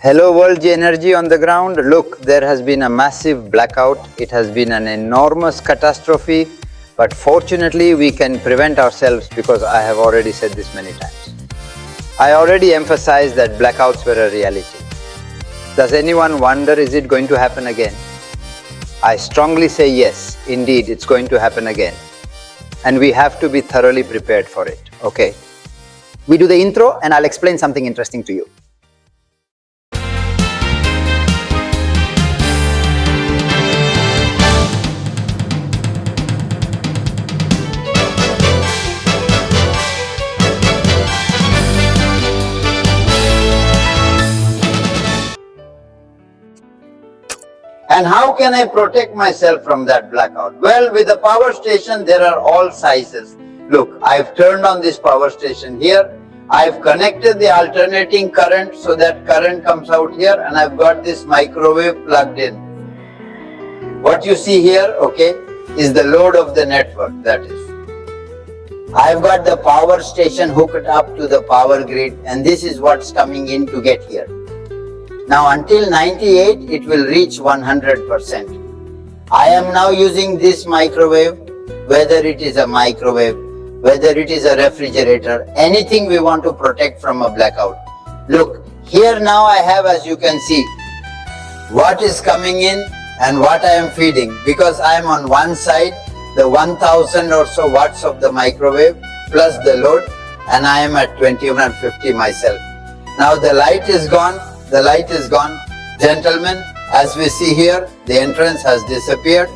Hello world, Genergy on the ground. Look, there has been a massive blackout. It has been an enormous catastrophe, but fortunately we can prevent ourselves because I have already said this many times. I already emphasized that blackouts were a reality. Does anyone wonder, is it going to happen again? I strongly say yes, indeed it's going to happen again. And we have to be thoroughly prepared for it, okay? We do the intro and I'll explain something interesting to you. And how can I protect myself from that blackout? Well, with the power station, there are all sizes. Look, I've turned on this power station here. I've connected the alternating current so that current comes out here, and I've got this microwave plugged in. What you see here, okay, is the load of the network, that is. I've got the power station hooked up to the power grid, and this is what's coming in to get here. Now until 98, it will reach 100%. I am now using this microwave, whether it is a microwave, whether it is a refrigerator, anything we want to protect from a blackout. Look, here now I have, as you can see, what is coming in and what I am feeding, because I am on one side, the 1000 or so watts of the microwave plus the load, and I am at 2150 myself. Now the light is gone. The light is gone. Gentlemen, as we see here, the entrance has disappeared,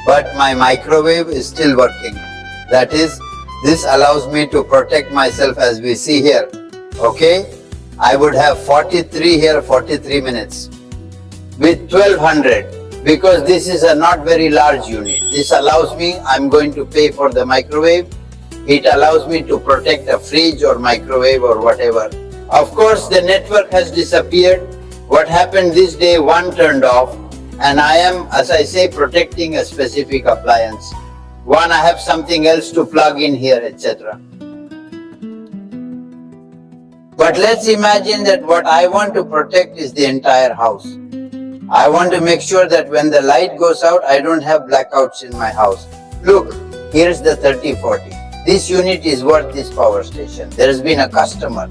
but my microwave is still working. That is, this allows me to protect myself as we see here. Okay? I would have 43 here, 43 minutes. With 1200, because this is a not very large unit. This allows me, I'm going to pay for the microwave. It allows me to protect a fridge or microwave or whatever. Of course, the network has disappeared. What happened this day, one turned off, and I am, as I say, protecting a specific appliance. One, I have something else to plug in here, etc. But let's imagine that what I want to protect is the entire house. I want to make sure that when the light goes out, I don't have blackouts in my house. Look, here's the 3040. This unit is worth this power station. There has been a customer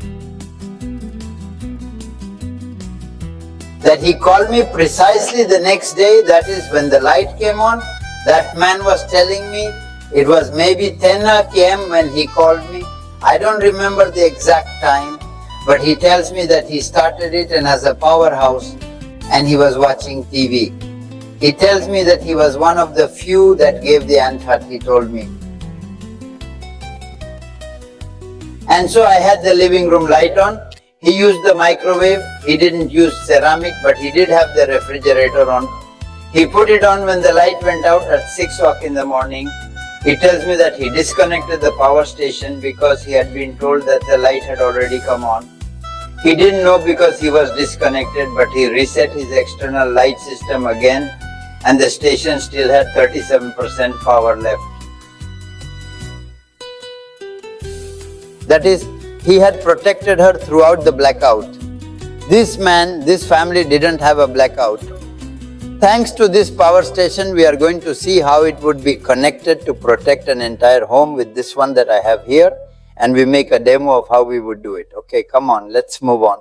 that he called me precisely the next day, that is when the light came on. That man was telling me it was maybe 10 km when he called me. I don't remember the exact time, but he tells me that he started it and has a powerhouse and he was watching TV. He tells me that he was one of the few that gave the ant hut, he told me. And so I had the living room light on. He used the microwave. He didn't use ceramic, but he did have the refrigerator on. He put it on when the light went out at 6 o'clock in the morning. He tells me that he disconnected the power station because he had been told that the light had already come on. He didn't know because he was disconnected, but he reset his external light system again, and the station still had 37% power left. That is, he had protected her throughout the blackout. This man, this family didn't have a blackout. Thanks to this power station, we are going to see how it would be connected to protect an entire home with this one that I have here, and we make a demo of how we would do it. Okay, come on, let's move on.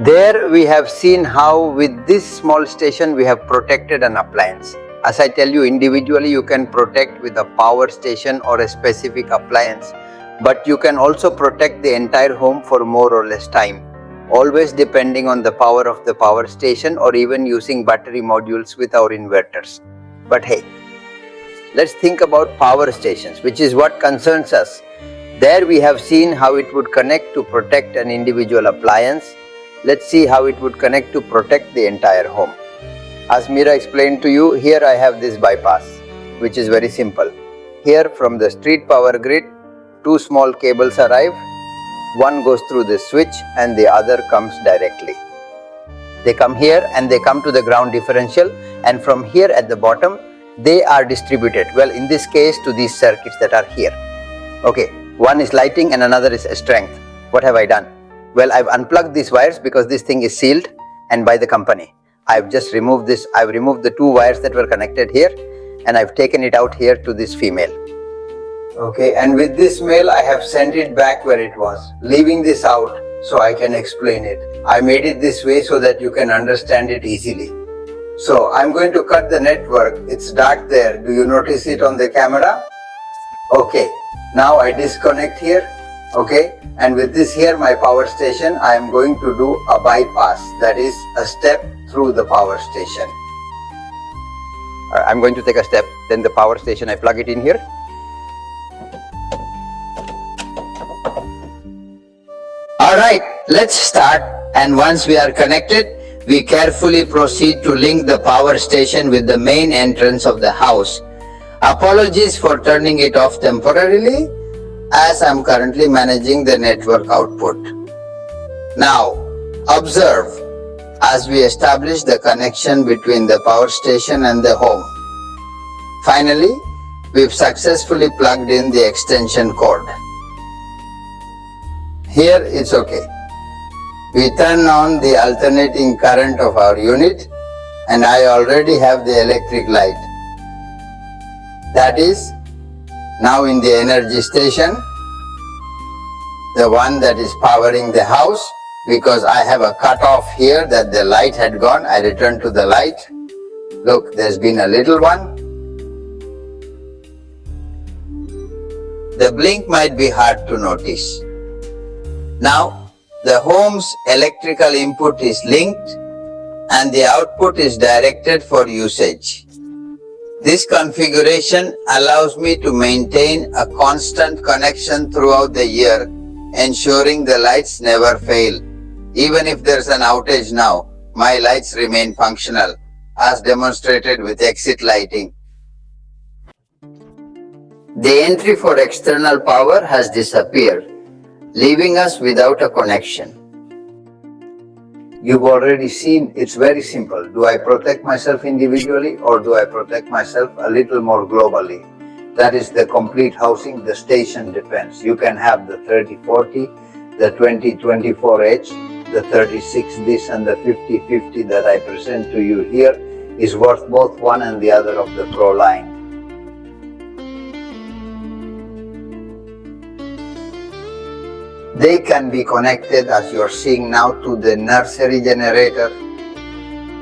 There we have seen how with this small station we have protected an appliance. As I tell you, individually you can protect with a power station or a specific appliance. But you can also protect the entire home for more or less time, always depending on the power of the power station or even using battery modules with our inverters. But hey, let's think about power stations, which is what concerns us. There we have seen how it would connect to protect an individual appliance. Let's see how it would connect to protect the entire home. As Meera explained to you, here I have this bypass, which is very simple. Here from the street power grid, two small cables arrive, one goes through the switch and the other comes directly. They come here and they come to the ground differential, and from here at the bottom they are distributed, well in this case to these circuits that are here. Okay, one is lighting and another is strength. What have I done? Well, I've unplugged these wires because this thing is sealed and by the company. I've just removed this. I've removed the 2 wires that were connected here and I've taken it out here to this female. Okay, and with this male, I have sent it back where it was, leaving this out so I can explain it. I made it this way so that you can understand it easily. So I'm going to cut the network. It's dark there. Do you notice it on the camera? Okay, now I disconnect here. Okay, and with this here, my power station, I am going to do a bypass. That is a step through the power station. I'm going to take a step, then the power station, I plug it in here. Alright, let's start, and once we are connected, we carefully proceed to link the power station with the main entrance of the house. Apologies for turning it off temporarily, as I'm currently managing the network output. Now, observe as we establish the connection between the power station and the home. Finally, we've successfully plugged in the extension cord. Here it's okay. We turn on the alternating current of our unit and I already have the electric light. That is now in the energy station, the one that is powering the house, because I have a cut off here that the light had gone. I returned to the light. Look, there's been a little one. The blink might be hard to notice. Now, the home's electrical input is linked and the output is directed for usage. This configuration allows me to maintain a constant connection throughout the year, ensuring the lights never fail. Even if there's an outage now, my lights remain functional, as demonstrated with exit lighting. The entry for external power has disappeared, leaving us without a connection. You've already seen it's very simple. Do I protect myself individually or do I protect myself a little more globally? That is the complete housing. The station depends. You can have the 3040, the 2024H, the 36 this and the 5050 that I present to you here is worth both one and the other of the Pro line. They can be connected, as you're seeing now, to the nursery generator.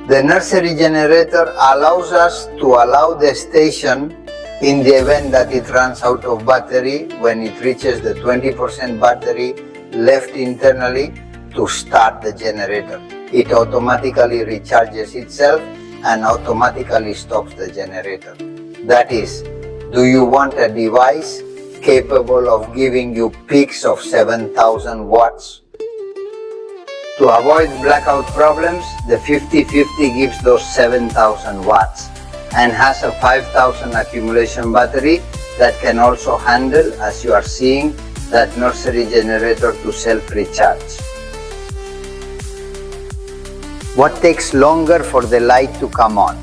The nursery generator allows us to allow the station, in the event that it runs out of battery, when it reaches the 20% battery left internally, to start the generator. It automatically recharges itself and automatically stops the generator. That is, do you want a device capable of giving you peaks of 7,000 watts? To avoid blackout problems, the 5050 gives those 7,000 watts and has a 5,000 accumulation battery that can also handle, as you are seeing, that nursery generator to self-recharge. What takes longer for the light to come on?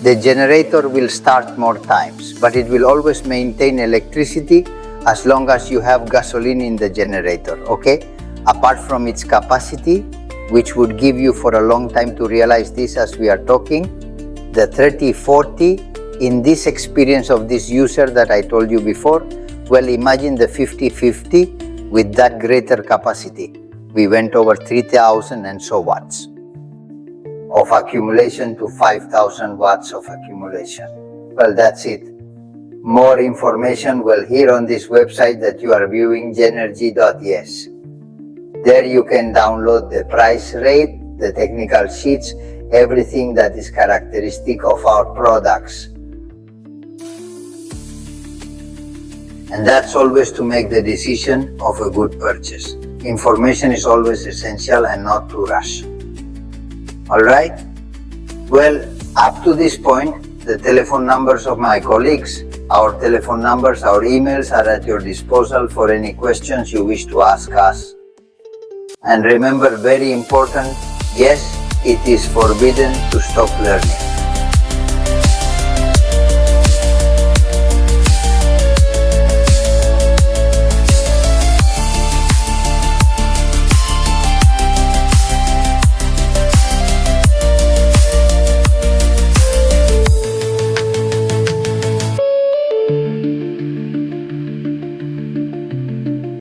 The generator will start more times, but it will always maintain electricity as long as you have gasoline in the generator, okay? Apart from its capacity, which would give you for a long time to realize this as we are talking, the 3040, in this experience of this user that I told you before, well, imagine the 5050 with that greater capacity. We went over 3,000 and so watts of accumulation to 5,000 watts of accumulation. Well, that's it. More information, well, here on this website that you are viewing, Genergy.yes. There you can download the price rate, the technical sheets, everything that is characteristic of our products. And that's always to make the decision of a good purchase. Information is always essential and not to rush. Alright? Well, up to this point, the telephone numbers of my colleagues, our telephone numbers, our emails are at your disposal for any questions you wish to ask us. And remember, very important, yes, it is forbidden to stop learning.